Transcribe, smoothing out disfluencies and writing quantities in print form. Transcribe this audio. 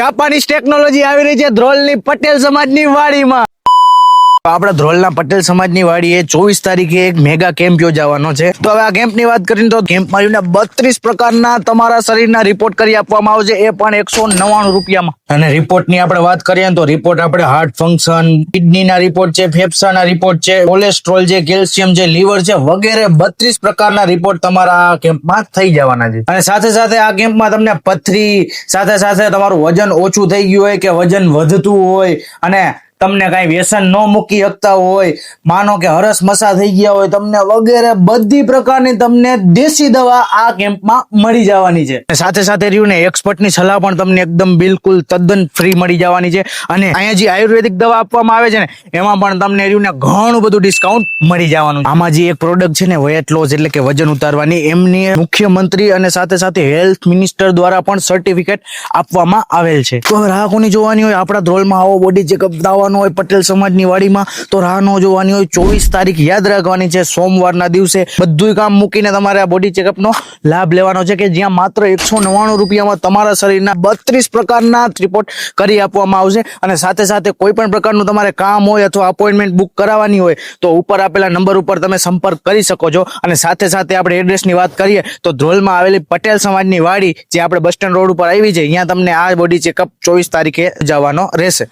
Japanese technology આવી રહી છે ધ્રોલની પટેલ સમાજની વાડીમાં. આપણા ધ્રોલના પટેલ સમાજની વાડીએ 24 તારીખે એક મેગા કેમ્પ યોજાવાનો છે. તો હવે આ કેમ્પની વાત કરીએ તો કેમ્પમાં 32 પ્રકારના તમારા શરીરના રિપોર્ટ કરી આપવામાં આવશે, એ પણ 199 રૂપિયામાં. અને રિપોર્ટની આપણે વાત કરીએ તો રિપોર્ટ આપણે હાર્ટ ફંક્શન, કિડનીના રિપોર્ટ છે, ફેફસાના રિપોર્ટ છે, કોલેસ્ટ્રોલ છે, કેલ્શિયમ છે, લીવર છે વગેરે 32 પ્રકારના રિપોર્ટ તમારા આ કેમ્પમાં થઈ જવાના છે. અને સાથે સાથે આ કેમ્પમાં તમને પથરી સાથે સાથે તમારું વજન ઓછું થઈ ગયું હોય કે વજન વધતું હોય અને તમને કઈ વ્યસન ન મૂકી શકતા હોય, માનો કે હરસ મસા થઈ ગયા હોય તમને, વગેરે બધી પ્રકારની તમને દેશી દવા આ કેમ્પમાં મળી જવાની છે. સાથે સાથે રહ્યું ને એક્સપર્ટની સલાહ પણ તમને એકદમ બિલકુલ તદ્દન ફ્રી મળી જવાની છે. અને અહીંયા જે આયુર્વેદિક દવા આપવામાં આવે છે ને એમાં પણ તમને રહ્યું ને ઘણું બધું ડિસ્કાઉન્ટ મળી જવાનું. આમાં જે એક પ્રોડક્ટ છે ને વેટ લોસ એટલે કે વજન ઉતારવાની, એમની મુખ્યમંત્રી અને સાથે સાથે હેલ્થ મિનિસ્ટર દ્વારા પણ સર્ટિફિકેટ આપવામાં આવેલ છે. તો ગ્રાહકોની જોવાની હોય આપણા ધ્રોલમાં આવો બોડી ચેકઅપ દાવાનો હોય પટેલ સમાજની વાડીમાં, તો રાહ ન જોવાની હોય. 24 તારીખ યાદ રાખવાની છે, સોમવારના દિવસે બધું કામ મૂકીને તમારે આ બોડી ચેકઅપનો લાભ લેવાનો છે, કે જ્યાં માત્ર 199 રૂપિયામાં તમારા શરીરના 32 પ્રકારના રિપોર્ટ કરી આપવામાં આવશે. અને સાથે સાથે કોઈ પણ પ્રકારનું તમારે કામ હોય અથવા અપોઇન્ટમેન્ટ બુક કરાવવાની હોય તો ઉપર આપેલા નંબર ઉપર તમે સંપર્ક કરી શકો છો. અને સાથે સાથે આપણે એડ્રેસની વાત કરીએ તો ધ્રોલમાં આવેલી પટેલ સમાજની વાડી જે આપણે બસ સ્ટેન્ડ રોડ ઉપર આવી છે, અહીંયા તમને આ બોડી ચેકઅપ 24 તારીખે જવાનો રહેશે.